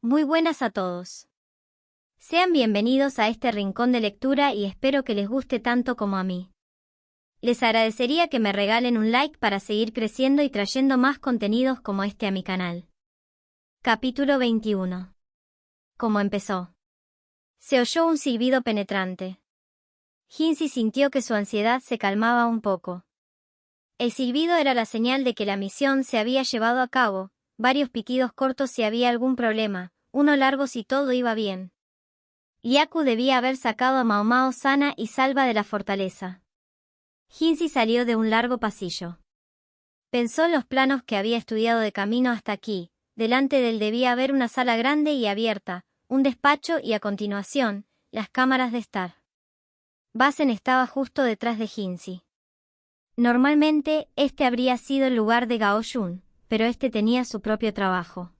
Muy buenas a todos. Sean bienvenidos a este rincón de lectura y espero que les guste tanto como a mí. Les agradecería que me regalen un like para seguir creciendo y trayendo más contenidos como este a mi canal. Capítulo 21. ¿Cómo empezó? Se oyó un silbido penetrante. Hinsi sintió que su ansiedad se calmaba un poco. El silbido era la señal de que la misión se había llevado a cabo, varios pitidos cortos si había algún problema, uno largo si todo iba bien. Yaku debía haber sacado a Mao Mao sana y salva de la fortaleza. Hinsi salió de un largo pasillo. Pensó en los planos que había estudiado de camino hasta aquí. Delante de él debía haber una sala grande y abierta, un despacho y a continuación, las cámaras de estar. Basen estaba justo detrás de Hinsi. Normalmente, este habría sido el lugar de Gao Jun, pero este tenía su propio trabajo.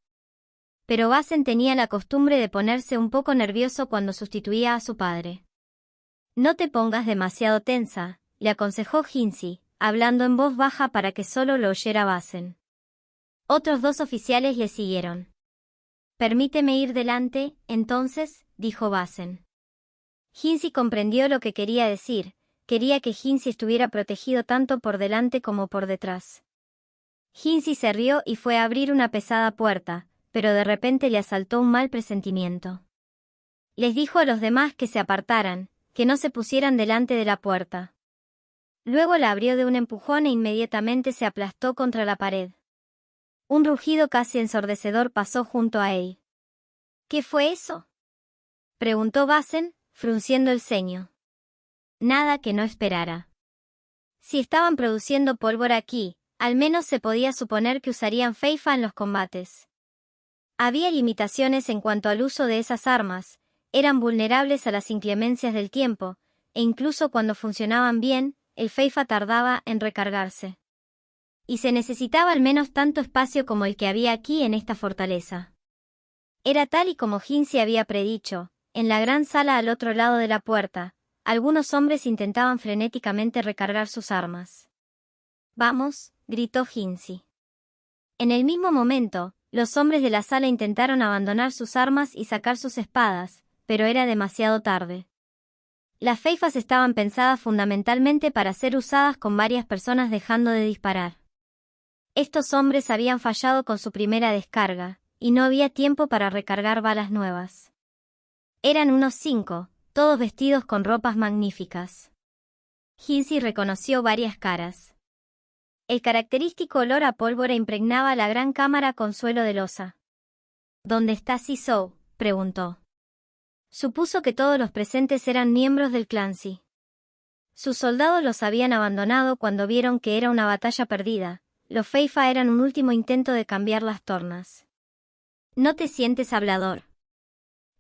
Pero Basen tenía la costumbre de ponerse un poco nervioso cuando sustituía a su padre. No te pongas demasiado tensa, le aconsejó Hinsi, hablando en voz baja para que solo lo oyera Basen. Otros dos oficiales le siguieron. Permíteme ir delante, entonces, dijo Basen. Hinsi comprendió lo que quería decir, quería que Hinsi estuviera protegido tanto por delante como por detrás. Hinsi se rió y fue a abrir una pesada puerta, pero de repente le asaltó un mal presentimiento. Les dijo a los demás que se apartaran, que no se pusieran delante de la puerta. Luego la abrió de un empujón e inmediatamente se aplastó contra la pared. Un rugido casi ensordecedor pasó junto a él. ¿Qué fue eso?, preguntó Basen, frunciendo el ceño. Nada que no esperara. Si estaban produciendo pólvora aquí, al menos se podía suponer que usarían Feifa en los combates. Había limitaciones en cuanto al uso de esas armas, eran vulnerables a las inclemencias del tiempo, e incluso cuando funcionaban bien, el Feifa tardaba en recargarse. Y se necesitaba al menos tanto espacio como el que había aquí en esta fortaleza. Era tal y como Hinsi había predicho, en la gran sala al otro lado de la puerta, algunos hombres intentaban frenéticamente recargar sus armas. «Vamos», gritó Hinsi. En el mismo momento, los hombres de la sala intentaron abandonar sus armas y sacar sus espadas, pero era demasiado tarde. Las Feifas estaban pensadas fundamentalmente para ser usadas con varias personas dejando de disparar. Estos hombres habían fallado con su primera descarga, y no había tiempo para recargar balas nuevas. Eran unos 5, todos vestidos con ropas magníficas. Hinsi reconoció varias caras. El característico olor a pólvora impregnaba la gran cámara con suelo de losa. ¿Dónde está Sisou?, preguntó. Supuso que todos los presentes eran miembros del Clancy. Sus soldados los habían abandonado cuando vieron que era una batalla perdida. Los Feifa eran un último intento de cambiar las tornas. ¿No te sientes hablador?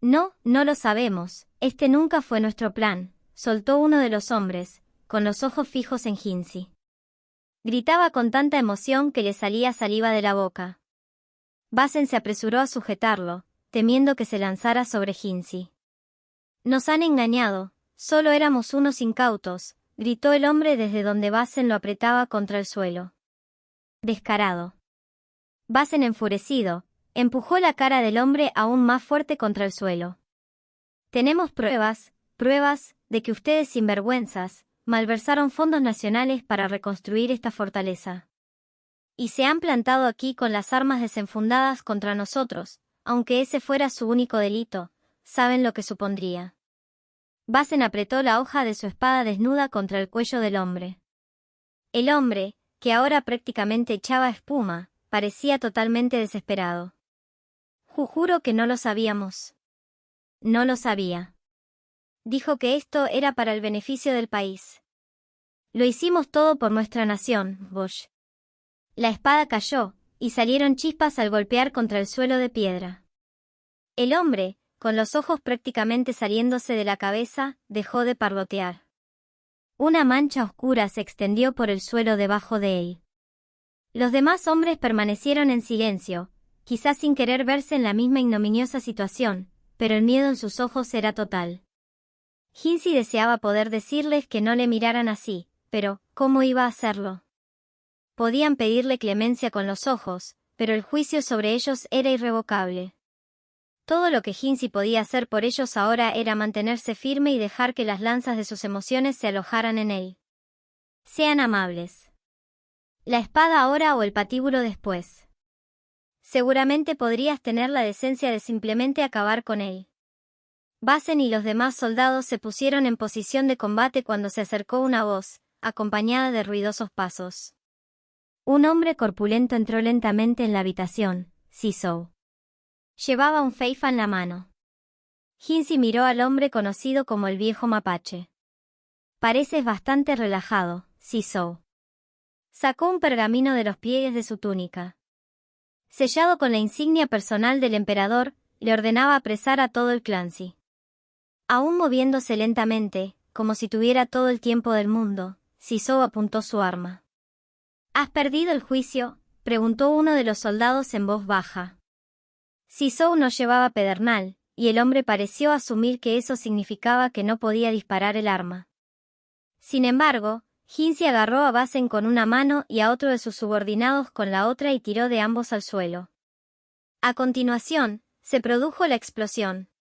No, no lo sabemos, este nunca fue nuestro plan, soltó uno de los hombres, con los ojos fijos en Hinsi. Gritaba con tanta emoción que le salía saliva de la boca. Basen se apresuró a sujetarlo, temiendo que se lanzara sobre Hinsi. Nos han engañado, solo éramos unos incautos, gritó el hombre desde donde Basen lo apretaba contra el suelo. Descarado. Basen, enfurecido, empujó la cara del hombre aún más fuerte contra el suelo. Tenemos pruebas, de que ustedes sinvergüenzas, malversaron fondos nacionales para reconstruir esta fortaleza. Y se han plantado aquí con las armas desenfundadas contra nosotros, aunque ese fuera su único delito, ¿saben lo que supondría? Basen apretó la hoja de su espada desnuda contra el cuello del hombre. El hombre, que ahora prácticamente echaba espuma, parecía totalmente desesperado. Juro que no lo sabíamos. No lo sabía. Dijo que esto era para el beneficio del país. Lo hicimos todo por nuestra nación, Bosch. La espada cayó, y salieron chispas al golpear contra el suelo de piedra. El hombre, con los ojos prácticamente saliéndose de la cabeza, dejó de parlotear. Una mancha oscura se extendió por el suelo debajo de él. Los demás hombres permanecieron en silencio, quizás sin querer verse en la misma ignominiosa situación, pero el miedo en sus ojos era total. Hinsi deseaba poder decirles que no le miraran así, pero, ¿cómo iba a hacerlo? Podían pedirle clemencia con los ojos, pero el juicio sobre ellos era irrevocable. Todo lo que Hinsi podía hacer por ellos ahora era mantenerse firme y dejar que las lanzas de sus emociones se alojaran en él. Sean amables. La espada ahora o el patíbulo después. Seguramente podrías tener la decencia de simplemente acabar con él. Basen y los demás soldados se pusieron en posición de combate cuando se acercó una voz, acompañada de ruidosos pasos. Un hombre corpulento entró lentamente en la habitación, Sisou. Llevaba un feifa en la mano. Hinsi miró al hombre conocido como el viejo mapache. Pareces bastante relajado, Sisou. Sacó un pergamino de los pliegues de su túnica. Sellado con la insignia personal del emperador, le ordenaba apresar a todo el Clancy. Aún moviéndose lentamente, como si tuviera todo el tiempo del mundo, Sisou apuntó su arma. ¿Has perdido el juicio?, preguntó uno de los soldados en voz baja. Sisou no llevaba pedernal, y el hombre pareció asumir que eso significaba que no podía disparar el arma. Sin embargo, Hinsi agarró a Basen con una mano y a otro de sus subordinados con la otra y tiró de ambos al suelo. A continuación, se produjo la explosión.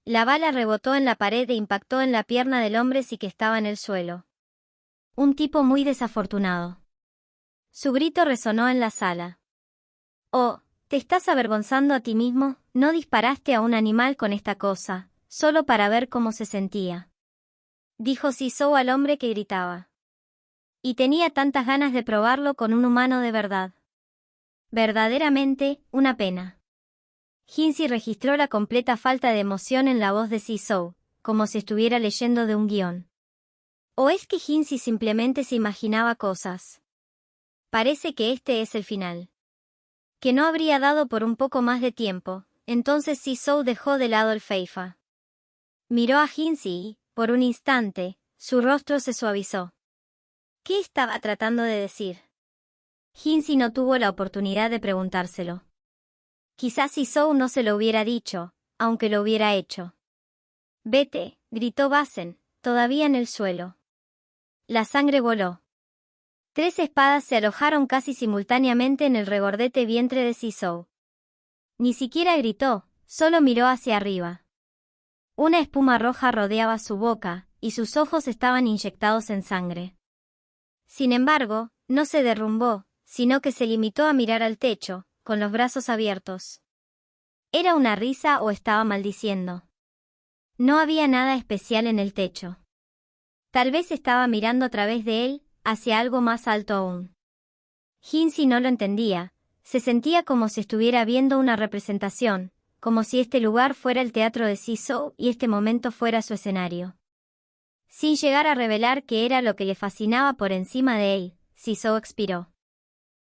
La bala rebotó en la pared e impactó en la pierna del hombre que estaba en el suelo. Un tipo muy desafortunado. Su grito resonó en la sala. Oh, ¿te estás avergonzando a ti mismo? No disparaste a un animal con esta cosa, solo para ver cómo se sentía. Dijo Sisou al hombre que gritaba. Y tenía tantas ganas de probarlo con un humano de verdad. Verdaderamente, una pena. Hinsi registró la completa falta de emoción en la voz de Sisou, como si estuviera leyendo de un guión. ¿O es que Hinsi simplemente se imaginaba cosas? Parece que este es el final. Que no habría dado por un poco más de tiempo, entonces Sisou dejó de lado el feifa. Miró a Hinsi y, por un instante, su rostro se suavizó. ¿Qué estaba tratando de decir? Hinsi no tuvo la oportunidad de preguntárselo. Quizás Sisou no se lo hubiera dicho, aunque lo hubiera hecho. «Vete», gritó Basen, todavía en el suelo. La sangre voló. 3 espadas se alojaron casi simultáneamente en el regordete vientre de Sisou. Ni siquiera gritó, solo miró hacia arriba. Una espuma roja rodeaba su boca, y sus ojos estaban inyectados en sangre. Sin embargo, no se derrumbó, sino que se limitó a mirar al techo, con los brazos abiertos. ¿Era una risa o estaba maldiciendo? No había nada especial en el techo. Tal vez estaba mirando a través de él, hacia algo más alto aún. Hinsi no lo entendía, se sentía como si estuviera viendo una representación, como si este lugar fuera el teatro de Sisou y este momento fuera su escenario. Sin llegar a revelar qué era lo que le fascinaba por encima de él, Sisou expiró.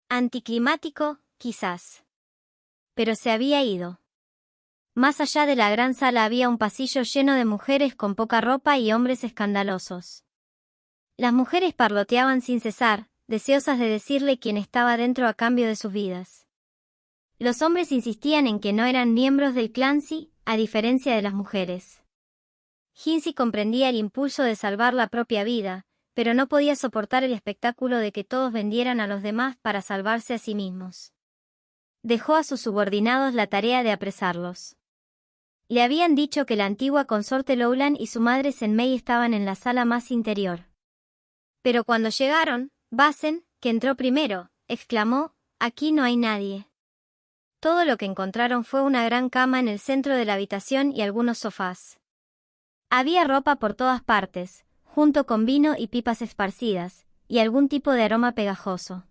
Anticlimático, quizás. Pero se había ido. Más allá de la gran sala había un pasillo lleno de mujeres con poca ropa y hombres escandalosos. Las mujeres parloteaban sin cesar, deseosas de decirle quién estaba dentro a cambio de sus vidas. Los hombres insistían en que no eran miembros del Clancy, a diferencia de las mujeres. Hinsi comprendía el impulso de salvar la propia vida, pero no podía soportar el espectáculo de que todos vendieran a los demás para salvarse a sí mismos. Dejó a sus subordinados la tarea de apresarlos. Le habían dicho que la antigua consorte Lowland y su madre Senmei estaban en la sala más interior. Pero cuando llegaron, Basen, que entró primero, exclamó, «Aquí no hay nadie». Todo lo que encontraron fue una gran cama en el centro de la habitación y algunos sofás. Había ropa por todas partes, junto con vino y pipas esparcidas, y algún tipo de aroma pegajoso.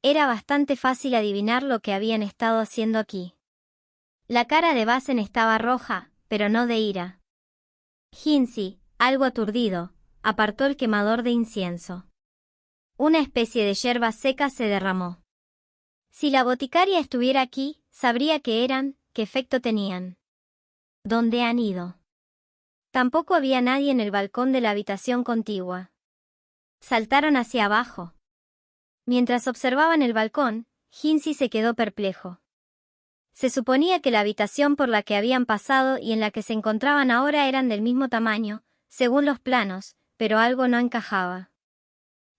Era bastante fácil adivinar lo que habían estado haciendo aquí. La cara de Basen estaba roja, pero no de ira. Hinsi, algo aturdido, apartó el quemador de incienso. Una especie de yerba seca se derramó. Si la boticaria estuviera aquí, sabría qué eran, qué efecto tenían. ¿Dónde han ido? Tampoco había nadie en el balcón de la habitación contigua. Saltaron hacia abajo. Mientras observaban el balcón, Hinsi se quedó perplejo. Se suponía que la habitación por la que habían pasado y en la que se encontraban ahora eran del mismo tamaño, según los planos, pero algo no encajaba.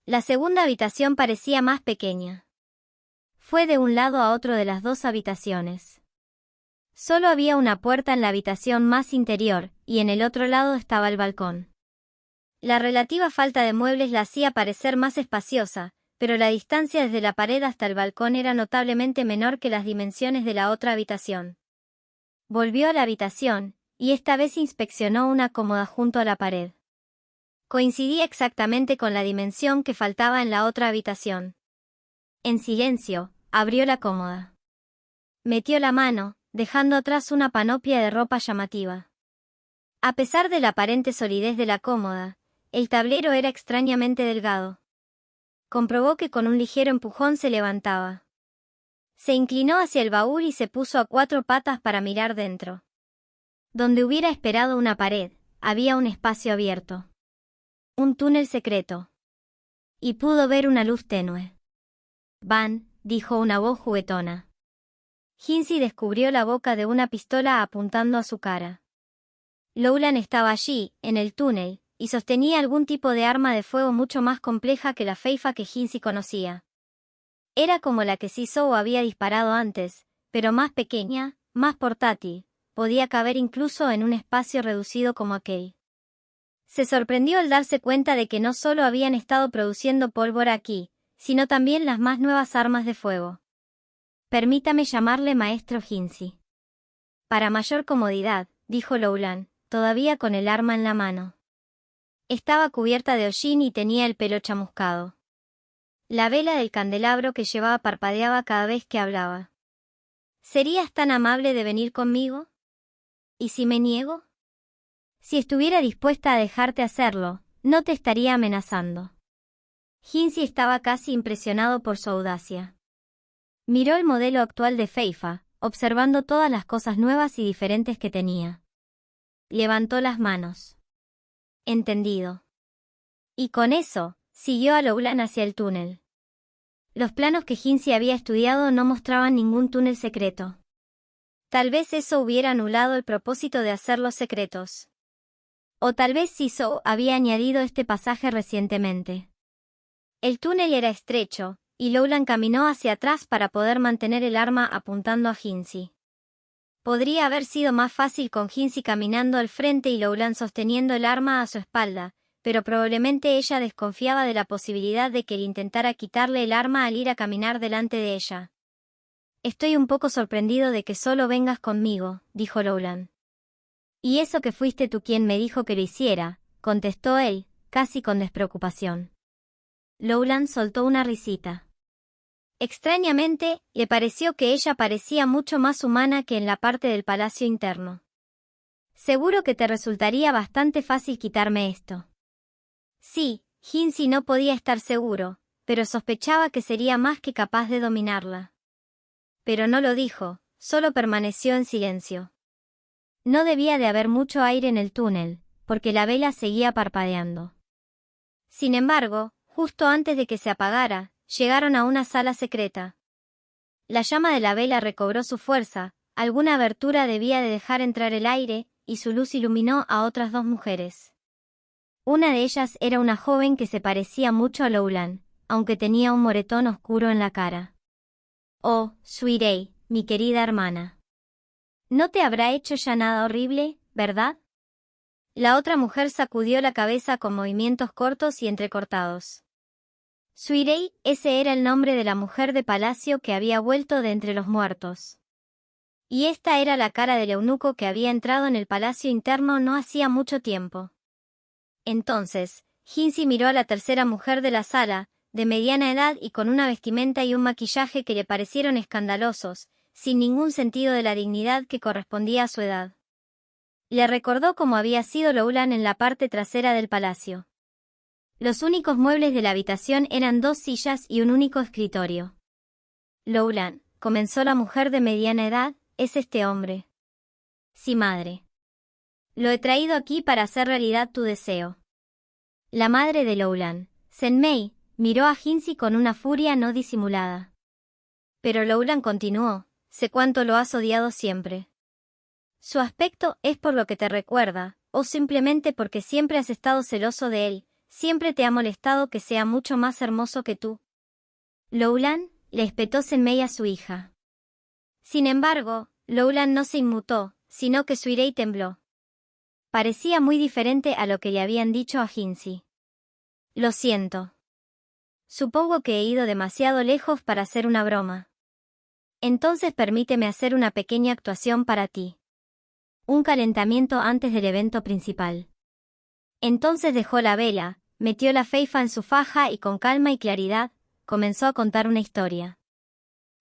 La segunda habitación parecía más pequeña. Fue de un lado a otro de las 2 habitaciones. Solo había una puerta en la habitación más interior, y en el otro lado estaba el balcón. La relativa falta de muebles la hacía parecer más espaciosa, pero la distancia desde la pared hasta el balcón era notablemente menor que las dimensiones de la otra habitación. Volvió a la habitación, y esta vez inspeccionó una cómoda junto a la pared. Coincidía exactamente con la dimensión que faltaba en la otra habitación. En silencio, abrió la cómoda. Metió la mano, dejando atrás una panoplia de ropa llamativa. A pesar de la aparente solidez de la cómoda, el tablero era extrañamente delgado. Comprobó que con un ligero empujón se levantaba. Se inclinó hacia el baúl y se puso a 4 patas para mirar dentro. Donde hubiera esperado una pared, había un espacio abierto. Un túnel secreto. Y pudo ver una luz tenue. Van, dijo una voz juguetona. Kinsey descubrió la boca de una pistola apuntando a su cara. Lowland estaba allí, en el túnel, y sostenía algún tipo de arma de fuego mucho más compleja que la feifa que Kinsey conocía. Era como la que Sisou había disparado antes, pero más pequeña, más portátil, podía caber incluso en un espacio reducido como aquel. Se sorprendió al darse cuenta de que no solo habían estado produciendo pólvora aquí, sino también las más nuevas armas de fuego. Permítame llamarle maestro Kinsey. Para mayor comodidad, dijo Lowland, todavía con el arma en la mano. Estaba cubierta de hollín y tenía el pelo chamuscado. La vela del candelabro que llevaba parpadeaba cada vez que hablaba. ¿Serías tan amable de venir conmigo? ¿Y si me niego? Si estuviera dispuesta a dejarte hacerlo, no te estaría amenazando. Kinsey estaba casi impresionado por su audacia. Miró el modelo actual de feifa, observando todas las cosas nuevas y diferentes que tenía. Levantó las manos. Entendido. Y con eso, siguió a Lowland hacia el túnel. Los planos que Kinsey había estudiado no mostraban ningún túnel secreto. Tal vez eso hubiera anulado el propósito de hacerlos secretos. O tal vez Sisou había añadido este pasaje recientemente. El túnel era estrecho, y Lowland caminó hacia atrás para poder mantener el arma apuntando a Kinsey. Podría haber sido más fácil con Kinsey caminando al frente y Lowland sosteniendo el arma a su espalda, pero probablemente ella desconfiaba de la posibilidad de que él intentara quitarle el arma al ir a caminar delante de ella. Estoy un poco sorprendido de que solo vengas conmigo, dijo Lowland. Y eso que fuiste tú quien me dijo que lo hiciera, contestó él, casi con despreocupación. Lowland soltó una risita. Extrañamente, le pareció que ella parecía mucho más humana que en la parte del palacio interno. Seguro que te resultaría bastante fácil quitarme esto. Sí, Kinsey no podía estar seguro, pero sospechaba que sería más que capaz de dominarla. Pero no lo dijo, solo permaneció en silencio. No debía de haber mucho aire en el túnel, porque la vela seguía parpadeando. Sin embargo, justo antes de que se apagara, llegaron a una sala secreta. La llama de la vela recobró su fuerza, alguna abertura debía de dejar entrar el aire, y su luz iluminó a otras 2 mujeres. Una de ellas era una joven que se parecía mucho a Lowland, aunque tenía un moretón oscuro en la cara. Oh, Sweetie, mi querida hermana. No te habrá hecho ya nada horrible, ¿verdad? La otra mujer sacudió la cabeza con movimientos cortos y entrecortados. Sweetie, ese era el nombre de la mujer de palacio que había vuelto de entre los muertos. Y esta era la cara del eunuco que había entrado en el palacio interno no hacía mucho tiempo. Entonces, Kinsey miró a la tercera mujer de la sala, de mediana edad y con una vestimenta y un maquillaje que le parecieron escandalosos, sin ningún sentido de la dignidad que correspondía a su edad. Le recordó cómo había sido Lowland en la parte trasera del palacio. Los únicos muebles de la habitación eran 2 sillas y un único escritorio. Lowland, comenzó la mujer de mediana edad, es este hombre. Sí, madre. Lo he traído aquí para hacer realidad tu deseo. La madre de Lowland, Senmei, miró a Kinsey con una furia no disimulada. Pero Lowland continuó, sé cuánto lo has odiado siempre. Su aspecto es por lo que te recuerda, o simplemente porque siempre has estado celoso de él, siempre te ha molestado que sea mucho más hermoso que tú. Lowland, le espetó Senmei a su hija. Sin embargo, Loulan no se inmutó, sino que Suirei tembló. Parecía muy diferente a lo que le habían dicho a Hinsi. Lo siento. Supongo que he ido demasiado lejos para hacer una broma. Entonces permíteme hacer una pequeña actuación para ti. Un calentamiento antes del evento principal. Entonces dejó la vela, metió la feifa en su faja y con calma y claridad, comenzó a contar una historia.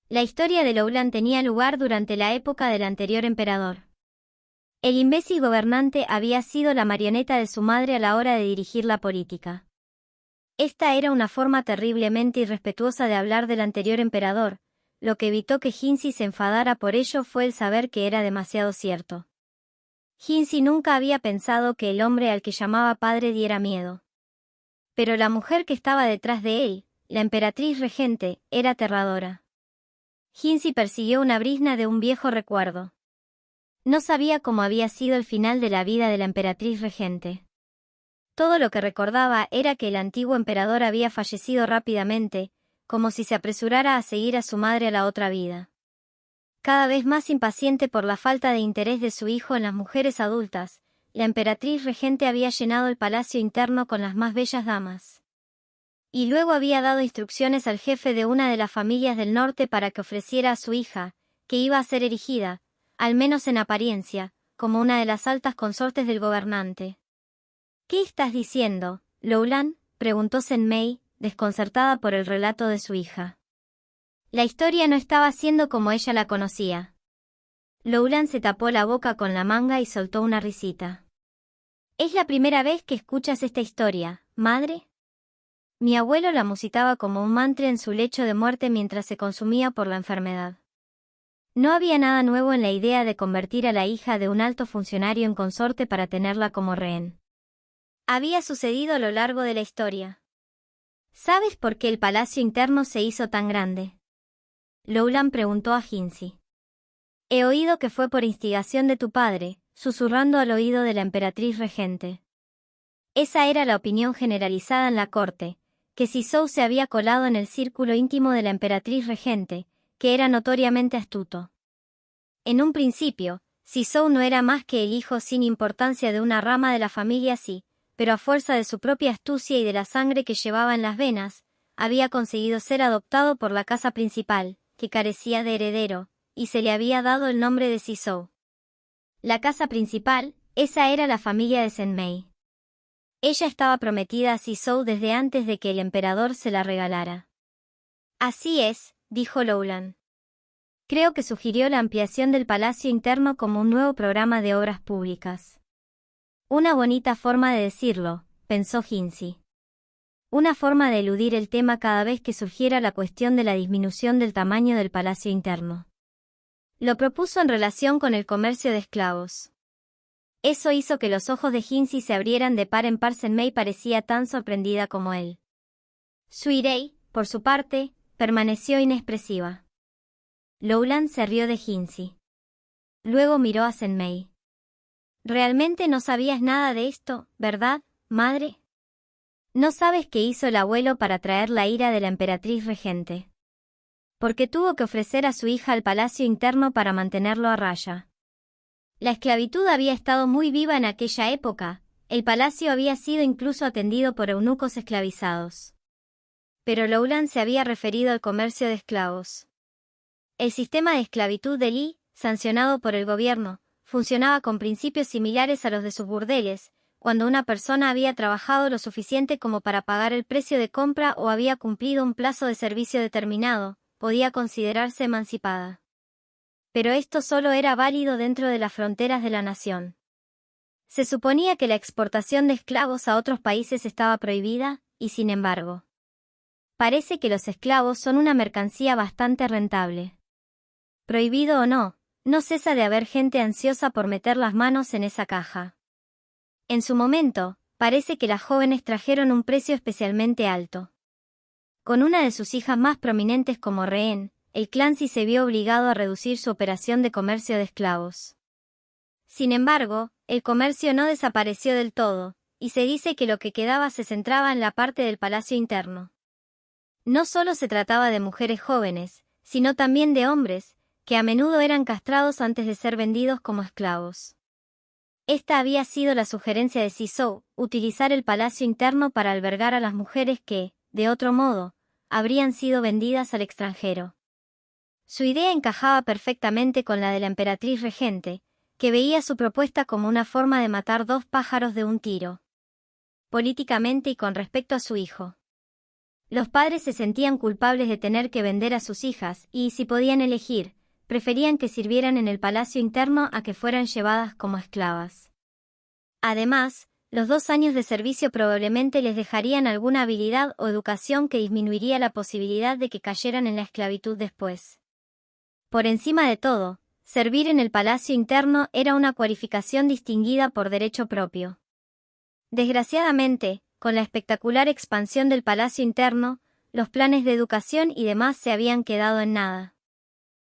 La historia de Loulan tenía lugar durante la época del anterior emperador. El imbécil gobernante había sido la marioneta de su madre a la hora de dirigir la política. Esta era una forma terriblemente irrespetuosa de hablar del anterior emperador, lo que evitó que Hinsi se enfadara por ello fue el saber que era demasiado cierto. Hinsi nunca había pensado que el hombre al que llamaba padre diera miedo. Pero la mujer que estaba detrás de él, la emperatriz regente, era aterradora. Hinsi persiguió una brizna de un viejo recuerdo. No sabía cómo había sido el final de la vida de la emperatriz regente. Todo lo que recordaba era que el antiguo emperador había fallecido rápidamente, como si se apresurara a seguir a su madre a la otra vida. Cada vez más impaciente por la falta de interés de su hijo en las mujeres adultas, la emperatriz regente había llenado el palacio interno con las más bellas damas. Y luego había dado instrucciones al jefe de una de las familias del norte para que ofreciera a su hija, que iba a ser erigida, al menos en apariencia, como una de las altas consortes del gobernante. ¿Qué estás diciendo, Loulan?, preguntó Senmei, desconcertada por el relato de su hija. La historia no estaba siendo como ella la conocía. Loulan se tapó la boca con la manga y soltó una risita. «¿Es la primera vez que escuchas esta historia, madre?» Mi abuelo la musitaba como un mantra en su lecho de muerte mientras se consumía por la enfermedad. No había nada nuevo en la idea de convertir a la hija de un alto funcionario en consorte para tenerla como rehén. Había sucedido a lo largo de la historia. ¿Sabes por qué el palacio interno se hizo tan grande?, Loulan preguntó a Hinsi. He oído que fue por instigación de tu padre, susurrando al oído de la emperatriz regente. Esa era la opinión generalizada en la corte, que Sisou se había colado en el círculo íntimo de la emperatriz regente, que era notoriamente astuto. En un principio, Sisou no era más que el hijo sin importancia de una rama de la familia Xi, pero a fuerza de su propia astucia y de la sangre que llevaba en las venas, había conseguido ser adoptado por la casa principal, que carecía de heredero, y se le había dado el nombre de Sisou. La casa principal, esa era la familia de Senmei. Ella estaba prometida a Sisou desde antes de que el emperador se la regalara. Así es, dijo Loulan. Creo que sugirió la ampliación del palacio interno como un nuevo programa de obras públicas. Una bonita forma de decirlo, pensó Hinsi. Una forma de eludir el tema cada vez que surgiera la cuestión de la disminución del tamaño del palacio interno. Lo propuso en relación con el comercio de esclavos. Eso hizo que los ojos de Hinsi se abrieran de par en par. Senmei parecía tan sorprendida como él. Suirei, por su parte, permaneció inexpresiva. Loulan se rió de Hinsi. Luego miró a Senmei. «Realmente no sabías nada de esto, ¿verdad, madre? No sabes qué hizo el abuelo para atraer la ira de la emperatriz regente. Porque tuvo que ofrecer a su hija al palacio interno para mantenerlo a raya. La esclavitud había estado muy viva en aquella época, el palacio había sido incluso atendido por eunucos esclavizados. Pero Loulan se había referido al comercio de esclavos. El sistema de esclavitud de Li, sancionado por el gobierno, funcionaba con principios similares a los de sus burdeles, cuando una persona había trabajado lo suficiente como para pagar el precio de compra o había cumplido un plazo de servicio determinado, podía considerarse emancipada. Pero esto solo era válido dentro de las fronteras de la nación. Se suponía que la exportación de esclavos a otros países estaba prohibida, y sin embargo, parece que los esclavos son una mercancía bastante rentable. Prohibido o no, no cesa de haber gente ansiosa por meter las manos en esa caja. En su momento, parece que las jóvenes trajeron un precio especialmente alto. Con una de sus hijas más prominentes como rehén, el clan Xi se vio obligado a reducir su operación de comercio de esclavos. Sin embargo, el comercio no desapareció del todo, y se dice que lo que quedaba se centraba en la parte del palacio interno. No solo se trataba de mujeres jóvenes, sino también de hombres, que a menudo eran castrados antes de ser vendidos como esclavos. Esta había sido la sugerencia de Sisou, utilizar el palacio interno para albergar a las mujeres que, de otro modo, habrían sido vendidas al extranjero. Su idea encajaba perfectamente con la de la emperatriz regente, que veía su propuesta como una forma de matar dos pájaros de un tiro. Políticamente y con respecto a su hijo. Los padres se sentían culpables de tener que vender a sus hijas y, si podían elegir, preferían que sirvieran en el palacio interno a que fueran llevadas como esclavas. Además, los 2 años de servicio probablemente les dejarían alguna habilidad o educación que disminuiría la posibilidad de que cayeran en la esclavitud después. Por encima de todo, servir en el palacio interno era una cualificación distinguida por derecho propio. Desgraciadamente, con la espectacular expansión del palacio interno, los planes de educación y demás se habían quedado en nada.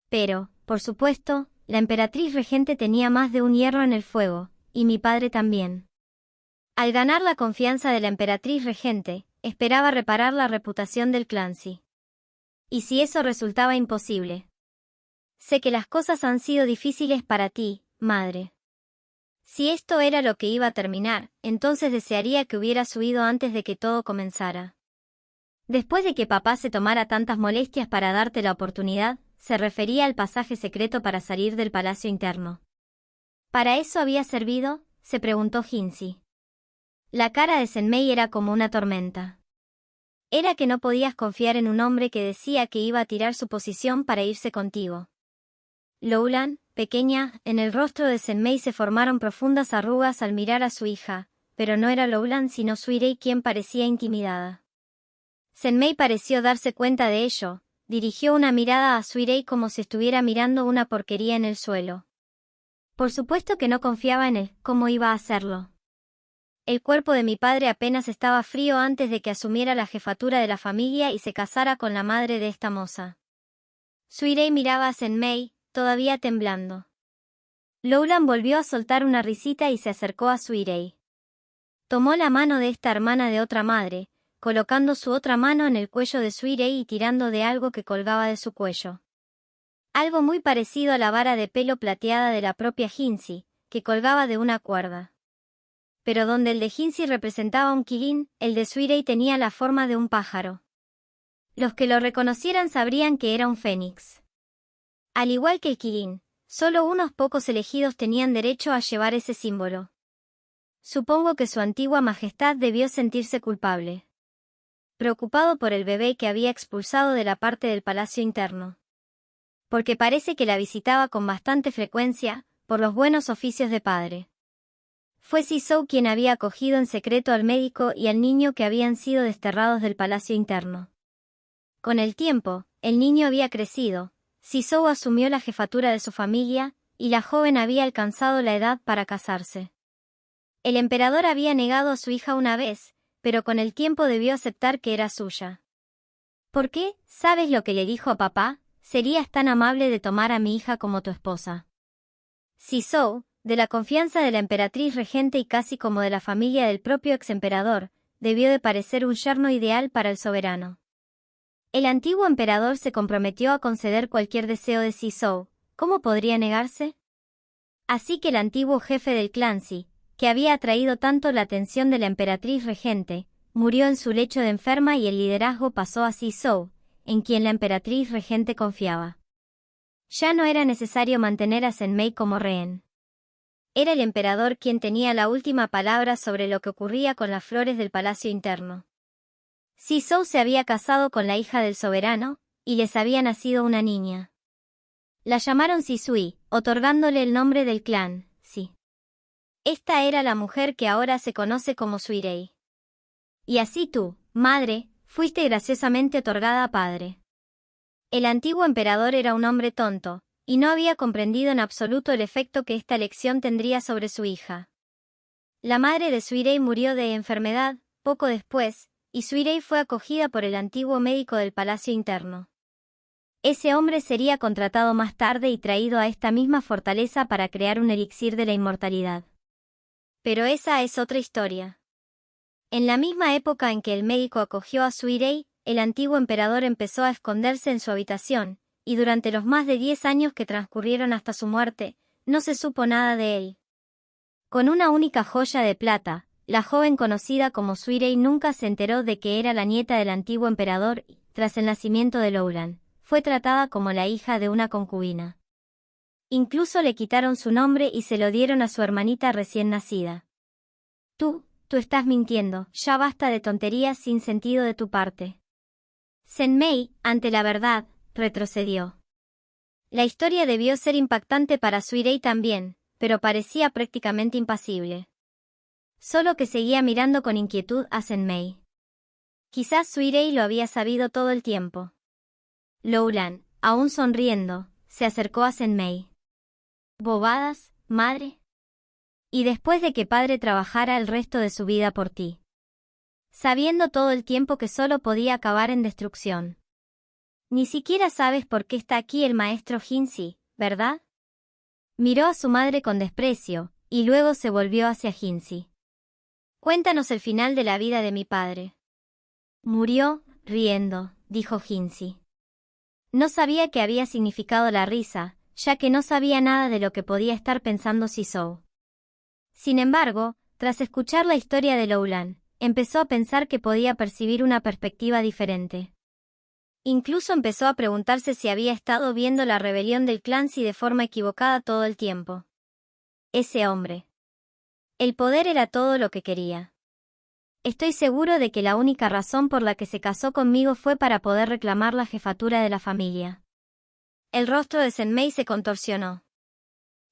Pero, por supuesto, la emperatriz regente tenía más de un hierro en el fuego, y mi padre también. Al ganar la confianza de la emperatriz regente, esperaba reparar la reputación del Clancy. ¿Y si eso resultaba imposible? Sé que las cosas han sido difíciles para ti, madre. Si esto era lo que iba a terminar, entonces desearía que hubieras huido antes de que todo comenzara. Después de que papá se tomara tantas molestias para darte la oportunidad, se refería al pasaje secreto para salir del palacio interno. ¿Para eso había servido?, se preguntó Hinsi. La cara de Senmei era como una tormenta. Era que no podías confiar en un hombre que decía que iba a tirar su posición para irse contigo. Loulan, pequeña, en el rostro de Senmei se formaron profundas arrugas al mirar a su hija, pero no era Loulan sino Suirei quien parecía intimidada. Senmei pareció darse cuenta de ello, dirigió una mirada a Suirei como si estuviera mirando una porquería en el suelo. Por supuesto que no confiaba en él, ¿cómo iba a hacerlo? El cuerpo de mi padre apenas estaba frío antes de que asumiera la jefatura de la familia y se casara con la madre de esta moza. Suirei miraba a Senmei, todavía temblando. Loulan volvió a soltar una risita y se acercó a Suirei. Tomó la mano de esta hermana de otra madre, colocando su otra mano en el cuello de Suirei y tirando de algo que colgaba de su cuello. Algo muy parecido a la vara de pelo plateada de la propia Hinsi, que colgaba de una cuerda. Pero donde el de Hinsi representaba un quilín, el de Suirei tenía la forma de un pájaro. Los que lo reconocieran sabrían que era un fénix. Al igual que el quilín, solo unos pocos elegidos tenían derecho a llevar ese símbolo. Supongo que su antigua majestad debió sentirse culpable. Preocupado por el bebé que había expulsado de la parte del palacio interno. Porque parece que la visitaba con bastante frecuencia, por los buenos oficios de padre. Fue Sisou quien había acogido en secreto al médico y al niño que habían sido desterrados del palacio interno. Con el tiempo, el niño había crecido, Sisou asumió la jefatura de su familia, y la joven había alcanzado la edad para casarse. El emperador había negado a su hija una vez, pero con el tiempo debió aceptar que era suya. ¿Por qué? ¿Sabes lo que le dijo a papá? Serías tan amable de tomar a mi hija como tu esposa. Sisou, de la confianza de la emperatriz regente y casi como de la familia del propio exemperador, debió de parecer un yerno ideal para el soberano. El antiguo emperador se comprometió a conceder cualquier deseo de Sisou, ¿cómo podría negarse? Así que el antiguo jefe del Clancy, que había atraído tanto la atención de la emperatriz regente, murió en su lecho de enferma y el liderazgo pasó a Sisou, en quien la emperatriz regente confiaba. Ya no era necesario mantener a Senmei como rehén. Era el emperador quien tenía la última palabra sobre lo que ocurría con las flores del palacio interno. Sisou se había casado con la hija del soberano, y les había nacido una niña. La llamaron Sisui, otorgándole el nombre del clan, Si. Esta era la mujer que ahora se conoce como Suirei. Y así tú, madre, fuiste graciosamente otorgada a padre. El antiguo emperador era un hombre tonto, y no había comprendido en absoluto el efecto que esta elección tendría sobre su hija. La madre de Suirei murió de enfermedad, poco después, y Suirei fue acogida por el antiguo médico del palacio interno. Ese hombre sería contratado más tarde y traído a esta misma fortaleza para crear un elixir de la inmortalidad. Pero esa es otra historia. En la misma época en que el médico acogió a Suirei, el antiguo emperador empezó a esconderse en su habitación, y durante los más de 10 años que transcurrieron hasta su muerte, no se supo nada de él. Con una única joya de plata, la joven conocida como Suirei nunca se enteró de que era la nieta del antiguo emperador y, tras el nacimiento de Loulan, fue tratada como la hija de una concubina. Incluso le quitaron su nombre y se lo dieron a su hermanita recién nacida. Tú estás mintiendo, ya basta de tonterías sin sentido de tu parte. Zenmei, ante la verdad, retrocedió. La historia debió ser impactante para Suirei también, pero parecía prácticamente impasible. Solo que seguía mirando con inquietud a Zenmei. Quizás Suirei lo había sabido todo el tiempo. Loulan, aún sonriendo, se acercó a Zenmei. ¿Bobadas, madre? Y después de que padre trabajara el resto de su vida por ti. Sabiendo todo el tiempo que solo podía acabar en destrucción. Ni siquiera sabes por qué está aquí el maestro Jinzi, ¿verdad? Miró a su madre con desprecio, y luego se volvió hacia Jinzi. Cuéntanos el final de la vida de mi padre. Murió, riendo, dijo Jinzi. No sabía qué había significado la risa, ya que no sabía nada de lo que podía estar pensando Sisou. Sin embargo, tras escuchar la historia de Loulan, empezó a pensar que podía percibir una perspectiva diferente. Incluso empezó a preguntarse si había estado viendo la rebelión del Clancy de forma equivocada todo el tiempo. Ese hombre. El poder era todo lo que quería. Estoy seguro de que la única razón por la que se casó conmigo fue para poder reclamar la jefatura de la familia. El rostro de Zenmei se contorsionó.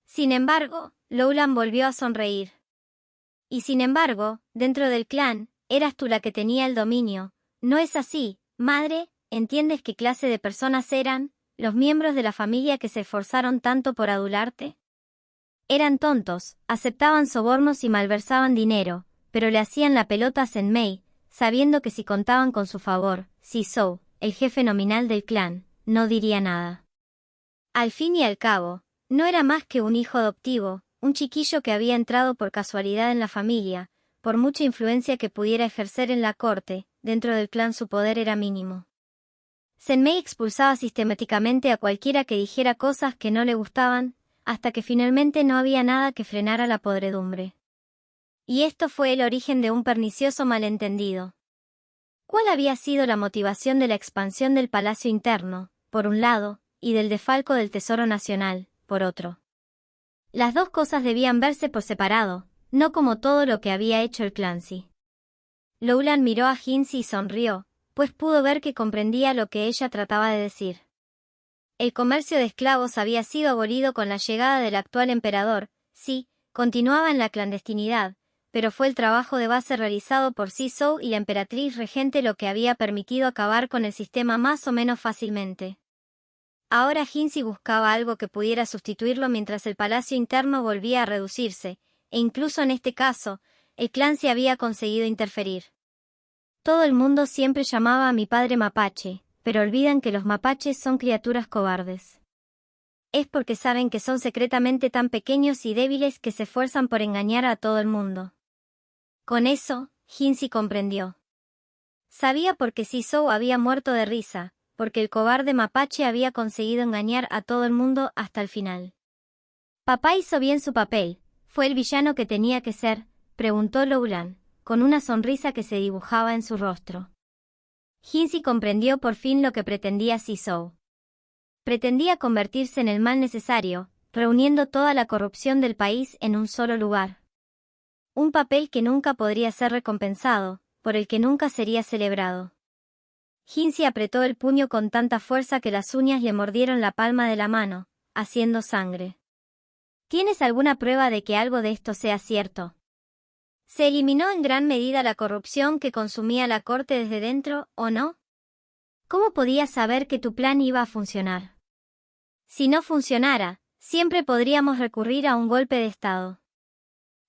Sin embargo, Loulan volvió a sonreír. Y sin embargo, dentro del clan, eras tú la que tenía el dominio. ¿No es así, madre? ¿Entiendes qué clase de personas eran, los miembros de la familia que se esforzaron tanto por adularte? Eran tontos, aceptaban sobornos y malversaban dinero, pero le hacían la pelota a Zenmei, sabiendo que si contaban con su favor, Sisou, el jefe nominal del clan, no diría nada. Al fin y al cabo, no era más que un hijo adoptivo, un chiquillo que había entrado por casualidad en la familia, por mucha influencia que pudiera ejercer en la corte, dentro del clan su poder era mínimo. Zenmei expulsaba sistemáticamente a cualquiera que dijera cosas que no le gustaban, hasta que finalmente no había nada que frenara la podredumbre. Y esto fue el origen de un pernicioso malentendido. ¿Cuál había sido la motivación de la expansión del Palacio Interno, por un lado, y del desfalco del Tesoro Nacional, por otro? Las dos cosas debían verse por separado, no como todo lo que había hecho el Clancy. Loulan miró a Jinzi y sonrió, pues pudo ver que comprendía lo que ella trataba de decir. El comercio de esclavos había sido abolido con la llegada del actual emperador, sí, continuaba en la clandestinidad, pero fue el trabajo de base realizado por Sisou y la emperatriz regente lo que había permitido acabar con el sistema más o menos fácilmente. Ahora Jinzi buscaba algo que pudiera sustituirlo mientras el palacio interno volvía a reducirse, e incluso en este caso, el Clancy había conseguido interferir. Todo el mundo siempre llamaba a mi padre mapache, pero olvidan que los mapaches son criaturas cobardes. Es porque saben que son secretamente tan pequeños y débiles que se esfuerzan por engañar a todo el mundo. Con eso, Jinzi comprendió. Sabía por qué Sisou había muerto de risa, porque el cobarde mapache había conseguido engañar a todo el mundo hasta el final. «Papá hizo bien su papel, ¿fue el villano que tenía que ser?», preguntó Loulan, con una sonrisa que se dibujaba en su rostro. Jinzi comprendió por fin lo que pretendía Sisou. Pretendía convertirse en el mal necesario, reuniendo toda la corrupción del país en un solo lugar. Un papel que nunca podría ser recompensado, por el que nunca sería celebrado. Jinzi apretó el puño con tanta fuerza que las uñas le mordieron la palma de la mano, haciendo sangre. ¿Tienes alguna prueba de que algo de esto sea cierto? ¿Se eliminó en gran medida la corrupción que consumía la corte desde dentro, o no? ¿Cómo podías saber que tu plan iba a funcionar? Si no funcionara, siempre podríamos recurrir a un golpe de Estado.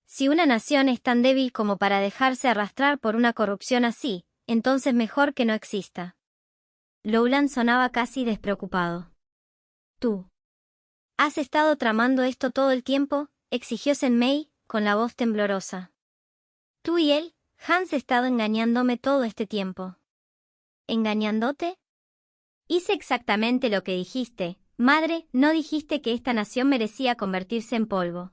Si una nación es tan débil como para dejarse arrastrar por una corrupción así, entonces mejor que no exista. Loulan sonaba casi despreocupado. ¿Tú has estado tramando esto todo el tiempo?, exigió Zenmei, con la voz temblorosa. Tú y él, Hans, estado engañándome todo este tiempo. ¿Engañándote? Hice exactamente lo que dijiste, madre, ¿no dijiste que esta nación merecía convertirse en polvo?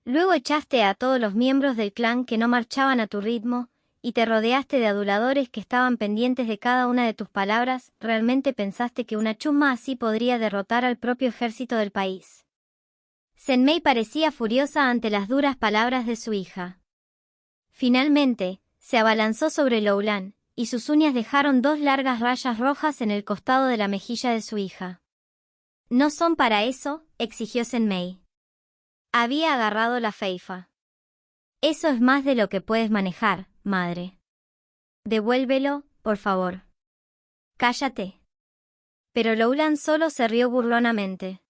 Luego echaste a todos los miembros del clan que no marchaban a tu ritmo, y te rodeaste de aduladores que estaban pendientes de cada una de tus palabras. ¿Realmente pensaste que una chusma así podría derrotar al propio ejército del país? Senmei parecía furiosa ante las duras palabras de su hija. Finalmente, se abalanzó sobre Loulan, y sus uñas dejaron 2 largas rayas rojas en el costado de la mejilla de su hija. «No son para eso», exigió Senmei. Había agarrado la feifa. «Eso es más de lo que puedes manejar, madre. Devuélvelo, por favor». «Cállate». Pero Loulan solo se rió burlonamente.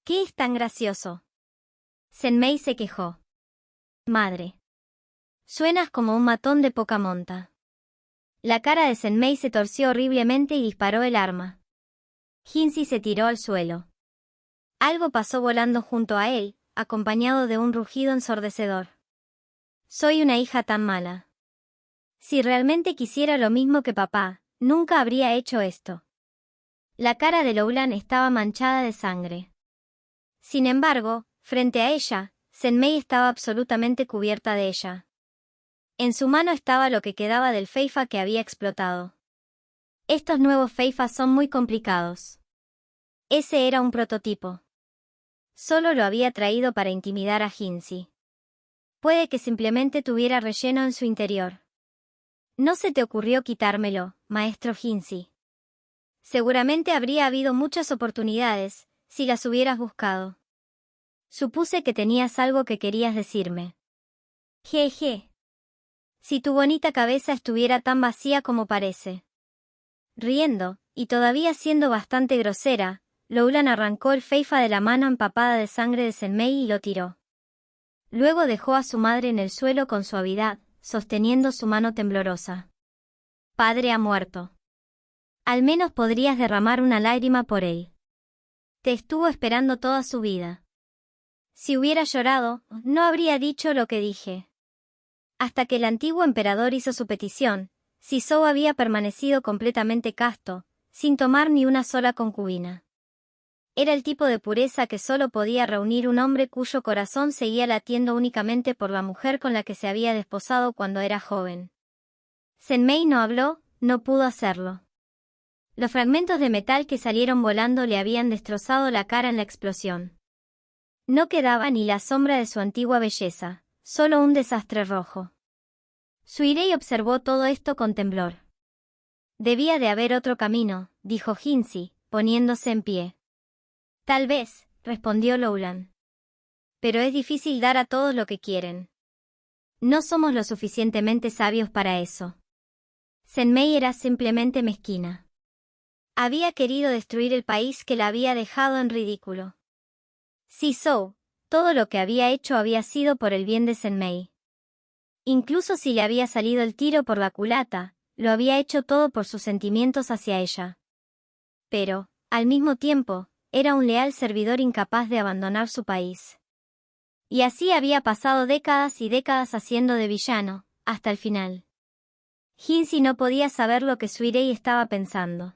«¿Qué es tan gracioso?». Senmei se quejó. «Madre. Suenas como un matón de poca monta». La cara de Senmei se torció horriblemente y disparó el arma. Jinzi se tiró al suelo. Algo pasó volando junto a él, acompañado de un rugido ensordecedor. «Soy una hija tan mala. Si realmente quisiera lo mismo que papá, nunca habría hecho esto». La cara de Loulan estaba manchada de sangre. Sin embargo, frente a ella, Senmei estaba absolutamente cubierta de ella. En su mano estaba lo que quedaba del feifa que había explotado. Estos nuevos feifas son muy complicados. Ese era un prototipo. Solo lo había traído para intimidar a Jinzi. Puede que simplemente tuviera relleno en su interior. ¿No se te ocurrió quitármelo, maestro Jinzi? Seguramente habría habido muchas oportunidades, si las hubieras buscado. Supuse que tenías algo que querías decirme. Jeje. Si tu bonita cabeza estuviera tan vacía como parece. Riendo, y todavía siendo bastante grosera, Loulan arrancó el feifa de la mano empapada de sangre de Senmei y lo tiró. Luego dejó a su madre en el suelo con suavidad, sosteniendo su mano temblorosa. Padre ha muerto. Al menos podrías derramar una lágrima por él. Te estuvo esperando toda su vida. Si hubiera llorado, no habría dicho lo que dije. Hasta que el antiguo emperador hizo su petición, Sisou había permanecido completamente casto, sin tomar ni una sola concubina. Era el tipo de pureza que solo podía reunir un hombre cuyo corazón seguía latiendo únicamente por la mujer con la que se había desposado cuando era joven. Senmei no habló, no pudo hacerlo. Los fragmentos de metal que salieron volando le habían destrozado la cara en la explosión. No quedaba ni la sombra de su antigua belleza. Solo un desastre rojo. Suirei observó todo esto con temblor. Debía de haber otro camino, dijo Jinzi, poniéndose en pie. Tal vez, respondió Loulan. Pero es difícil dar a todos lo que quieren. No somos lo suficientemente sabios para eso. Senmei era simplemente mezquina. Había querido destruir el país que la había dejado en ridículo. Sisou. Todo lo que había hecho había sido por el bien de Senmei. Incluso si le había salido el tiro por la culata, lo había hecho todo por sus sentimientos hacia ella. Pero, al mismo tiempo, era un leal servidor incapaz de abandonar su país. Y así había pasado décadas y décadas haciendo de villano, hasta el final. Jinzi no podía saber lo que Suirei estaba pensando.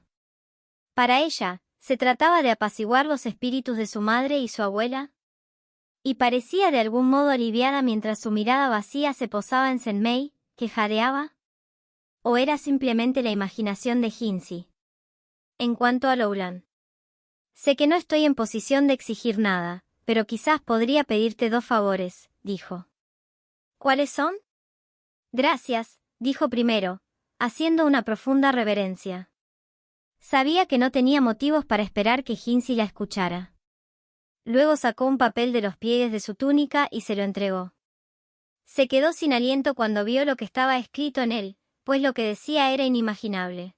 Para ella, ¿se trataba de apaciguar los espíritus de su madre y su abuela? Y parecía de algún modo aliviada mientras su mirada vacía se posaba en Senmei, que jadeaba. ¿O era simplemente la imaginación de Jinzi? En cuanto a Loulan. Sé que no estoy en posición de exigir nada, pero quizás podría pedirte 2 favores, dijo. ¿Cuáles son? Gracias, dijo primero, haciendo una profunda reverencia. Sabía que no tenía motivos para esperar que Jinzi la escuchara. Luego sacó un papel de los pliegues de su túnica y se lo entregó. Se quedó sin aliento cuando vio lo que estaba escrito en él, pues lo que decía era inimaginable.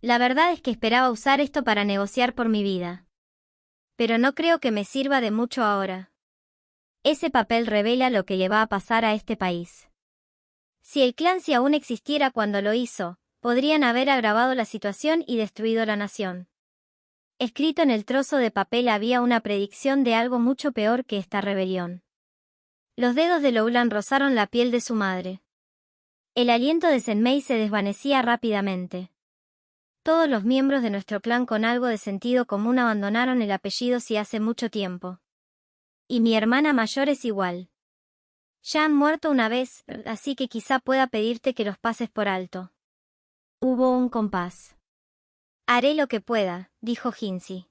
La verdad es que esperaba usar esto para negociar por mi vida. Pero no creo que me sirva de mucho ahora. Ese papel revela lo que le va a pasar a este país. Si el Clancy aún existiera cuando lo hizo, podrían haber agravado la situación y destruido la nación. Escrito en el trozo de papel había una predicción de algo mucho peor que esta rebelión. Los dedos de Loulan rozaron la piel de su madre. El aliento de Senmei se desvanecía rápidamente. Todos los miembros de nuestro clan con algo de sentido común abandonaron el apellido sí hace mucho tiempo. Y mi hermana mayor es igual. Ya han muerto una vez, así que quizá pueda pedirte que los pases por alto. Hubo un compás. Haré lo que pueda, dijo Hinsi.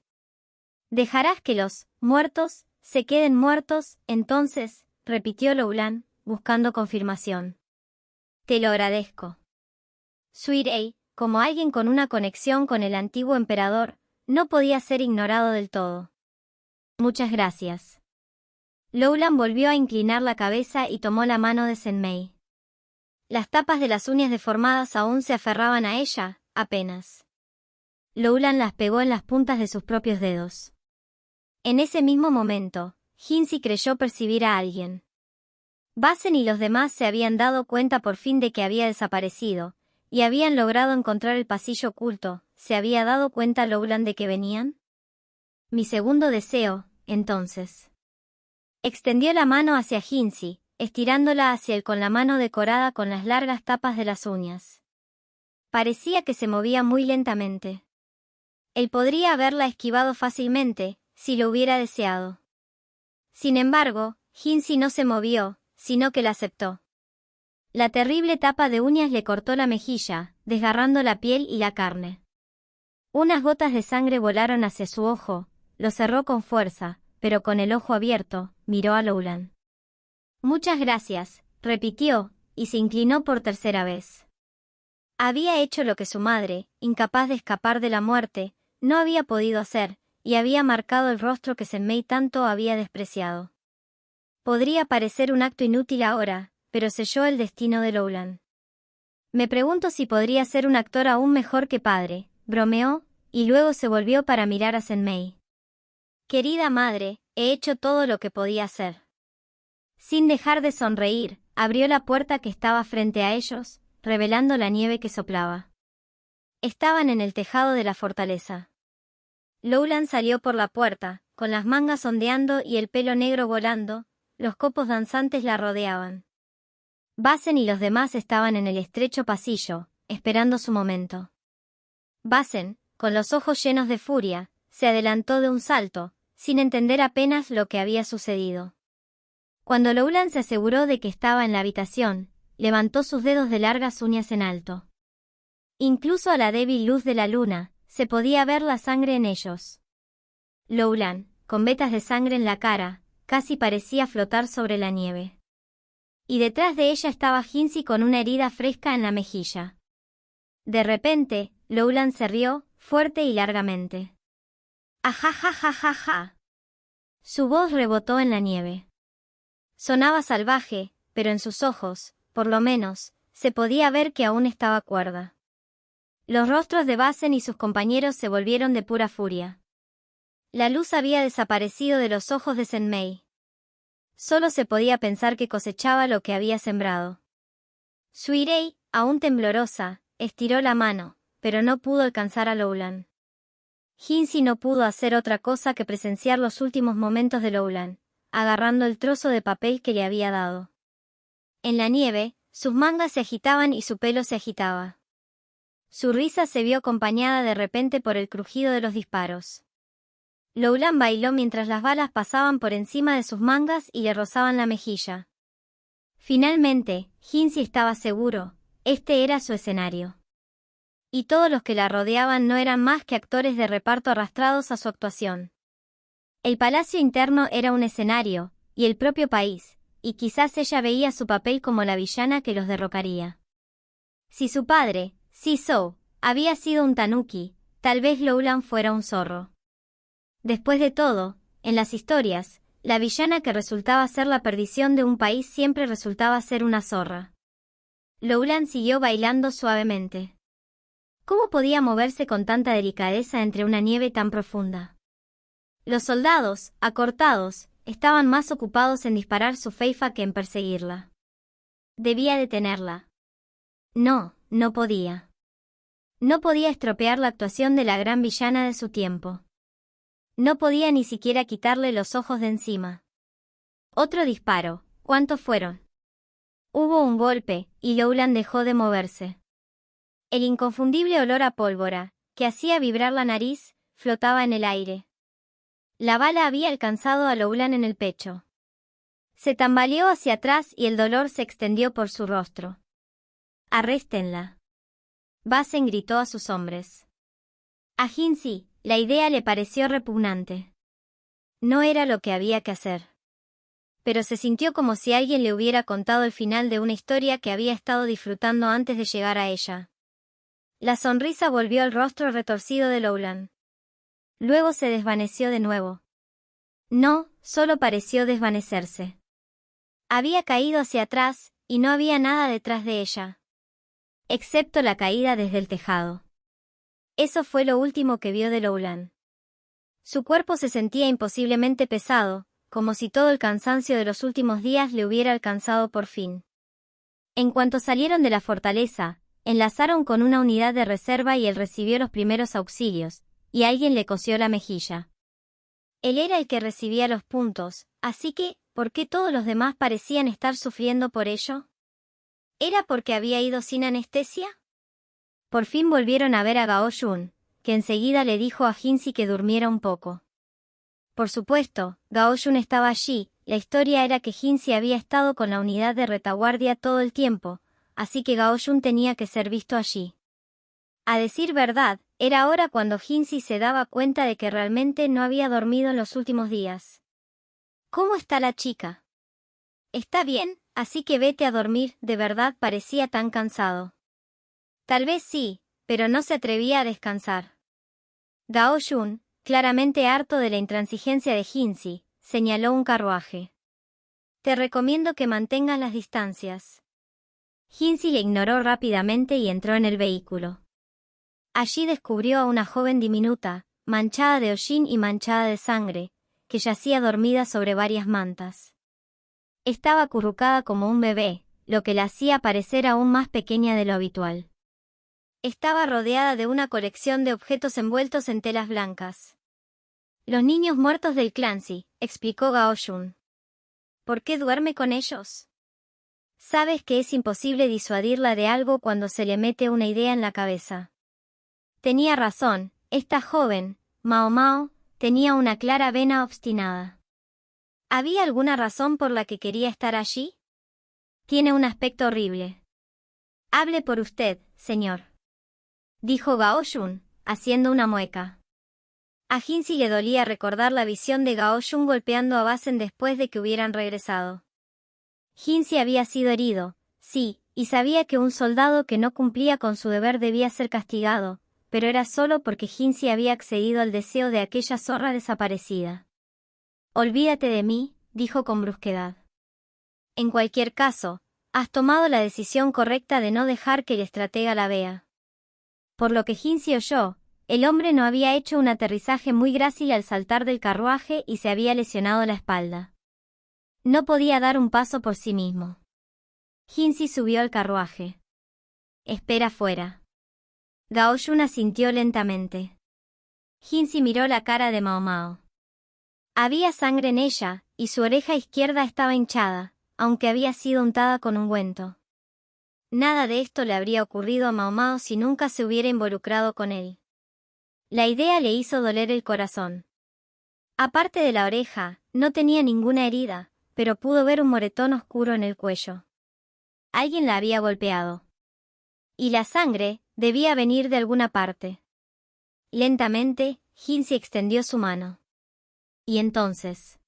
¿Dejarás que los muertos se queden muertos, entonces? Repitió Loulan, buscando confirmación. Te lo agradezco. Suirei, como alguien con una conexión con el antiguo emperador, no podía ser ignorado del todo. Muchas gracias. Loulan volvió a inclinar la cabeza y tomó la mano de Zenmei. Las tapas de las uñas deformadas aún se aferraban a ella, apenas. Loulan las pegó en las puntas de sus propios dedos. En ese mismo momento, Hinsi creyó percibir a alguien. Basen y los demás se habían dado cuenta por fin de que había desaparecido, y habían logrado encontrar el pasillo oculto. ¿Se había dado cuenta Loulan de que venían? Mi segundo deseo, entonces. Extendió la mano hacia Hinsi, estirándola hacia él con la mano decorada con las largas tapas de las uñas. Parecía que se movía muy lentamente. Él podría haberla esquivado fácilmente, si lo hubiera deseado. Sin embargo, Hinsi no se movió, sino que la aceptó. La terrible tapa de uñas le cortó la mejilla, desgarrando la piel y la carne. Unas gotas de sangre volaron hacia su ojo, lo cerró con fuerza, pero con el ojo abierto, miró a Loulan. Muchas gracias, repitió, y se inclinó por tercera vez. Había hecho lo que su madre, incapaz de escapar de la muerte, no había podido hacer, y había marcado el rostro que Zenmei tanto había despreciado. Podría parecer un acto inútil ahora, pero selló el destino de Loulan. Me pregunto si podría ser un actor aún mejor que padre, bromeó, y luego se volvió para mirar a Zenmei. Querida madre, he hecho todo lo que podía hacer. Sin dejar de sonreír, abrió la puerta que estaba frente a ellos, revelando la nieve que soplaba. Estaban en el tejado de la fortaleza. Loulan salió por la puerta, con las mangas ondeando y el pelo negro volando, los copos danzantes la rodeaban. Basen y los demás estaban en el estrecho pasillo, esperando su momento. Basen, con los ojos llenos de furia, se adelantó de un salto, sin entender apenas lo que había sucedido. Cuando Loulan se aseguró de que estaba en la habitación, levantó sus dedos de largas uñas en alto. Incluso a la débil luz de la luna, se podía ver la sangre en ellos. Loulan, con vetas de sangre en la cara, casi parecía flotar sobre la nieve. Y detrás de ella estaba Hinsi con una herida fresca en la mejilla. De repente, Loulan se rió, fuerte y largamente. ¡Ajajajajaja! Su voz rebotó en la nieve. Sonaba salvaje, pero en sus ojos, por lo menos, se podía ver que aún estaba cuerda. Los rostros de Basen y sus compañeros se volvieron de pura furia. La luz había desaparecido de los ojos de Zenmei. Solo se podía pensar que cosechaba lo que había sembrado. Suirei, aún temblorosa, estiró la mano, pero no pudo alcanzar a Loulan. Hinsi no pudo hacer otra cosa que presenciar los últimos momentos de Loulan, agarrando el trozo de papel que le había dado. En la nieve, sus mangas se agitaban y su pelo se agitaba. Su risa se vio acompañada de repente por el crujido de los disparos. Loulan bailó mientras las balas pasaban por encima de sus mangas y le rozaban la mejilla. Finalmente, Hinsi estaba seguro, este era su escenario. Y todos los que la rodeaban no eran más que actores de reparto arrastrados a su actuación. El palacio interno era un escenario, y el propio país, y quizás ella veía su papel como la villana que los derrocaría. Si su padre, Sisou, había sido un tanuki, tal vez Loulan fuera un zorro. Después de todo, en las historias, la villana que resultaba ser la perdición de un país siempre resultaba ser una zorra. Loulan siguió bailando suavemente. ¿Cómo podía moverse con tanta delicadeza entre una nieve tan profunda? Los soldados, acortados, estaban más ocupados en disparar su feifa que en perseguirla. Debía detenerla. No, no podía. No podía estropear la actuación de la gran villana de su tiempo. No podía ni siquiera quitarle los ojos de encima. Otro disparo. ¿Cuántos fueron? Hubo un golpe, y Loulan dejó de moverse. El inconfundible olor a pólvora, que hacía vibrar la nariz, flotaba en el aire. La bala había alcanzado a Loulan en el pecho. Se tambaleó hacia atrás y el dolor se extendió por su rostro. «Arréstenla». Basen gritó a sus hombres. A Hinsi, la idea le pareció repugnante. No era lo que había que hacer. Pero se sintió como si alguien le hubiera contado el final de una historia que había estado disfrutando antes de llegar a ella. La sonrisa volvió al rostro retorcido de Loulan. Luego se desvaneció de nuevo. No, solo pareció desvanecerse. Había caído hacia atrás, y no había nada detrás de ella. Excepto la caída desde el tejado. Eso fue lo último que vio de Loulan. Su cuerpo se sentía imposiblemente pesado, como si todo el cansancio de los últimos días le hubiera alcanzado por fin. En cuanto salieron de la fortaleza, enlazaron con una unidad de reserva y él recibió los primeros auxilios, y alguien le cosió la mejilla. Él era el que recibía los puntos, así que, ¿por qué todos los demás parecían estar sufriendo por ello? ¿Era porque había ido sin anestesia? Por fin volvieron a ver a Gao Yun, que enseguida le dijo a Hinsi que durmiera un poco. Por supuesto, Gao Yun estaba allí, la historia era que Hinsi había estado con la unidad de retaguardia todo el tiempo, así que Gao Yun tenía que ser visto allí. A decir verdad, era ahora cuando Hinsi se daba cuenta de que realmente no había dormido en los últimos días. ¿Cómo está la chica? Está bien, así que vete a dormir, de verdad parecía tan cansado. Tal vez sí, pero no se atrevía a descansar. Gao Yun, claramente harto de la intransigencia de Hinsi, señaló un carruaje. Te recomiendo que mantengas las distancias. Hinsi le ignoró rápidamente y entró en el vehículo. Allí descubrió a una joven diminuta, manchada de hollín y manchada de sangre, que yacía dormida sobre varias mantas. Estaba acurrucada como un bebé, lo que la hacía parecer aún más pequeña de lo habitual. Estaba rodeada de una colección de objetos envueltos en telas blancas. Los niños muertos del Clancy, explicó Gao Yun. ¿Por qué duerme con ellos? Sabes que es imposible disuadirla de algo cuando se le mete una idea en la cabeza. Tenía razón, esta joven, Mao Mao, tenía una clara vena obstinada. ¿Había alguna razón por la que quería estar allí? Tiene un aspecto horrible. Hable por usted, señor, dijo Gao Yun, haciendo una mueca. A Hinsi le dolía recordar la visión de Gao Yun golpeando a Basen después de que hubieran regresado. Hinsi había sido herido, sí, y sabía que un soldado que no cumplía con su deber debía ser castigado, pero era solo porque Hinsi había accedido al deseo de aquella zorra desaparecida. Olvídate de mí, dijo con brusquedad. En cualquier caso, has tomado la decisión correcta de no dejar que el estratega la vea. Por lo que Hinsi oyó, el hombre no había hecho un aterrizaje muy grácil al saltar del carruaje y se había lesionado la espalda. No podía dar un paso por sí mismo. Hinsi subió al carruaje. Espera fuera. Gao Yun asintió lentamente. Hinsi miró la cara de Mao Mao. Había sangre en ella, y su oreja izquierda estaba hinchada, aunque había sido untada con ungüento. Nada de esto le habría ocurrido a Mao Mao si nunca se hubiera involucrado con él. La idea le hizo doler el corazón. Aparte de la oreja, no tenía ninguna herida, pero pudo ver un moretón oscuro en el cuello. Alguien la había golpeado. Y la sangre debía venir de alguna parte. Lentamente, Hinsi extendió su mano. Y entonces.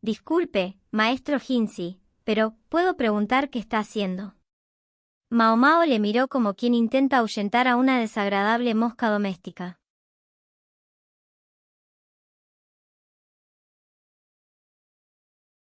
Disculpe, maestro Hinsi, pero ¿puedo preguntar qué está haciendo? Mao Mao le miró como quien intenta ahuyentar a una desagradable mosca doméstica.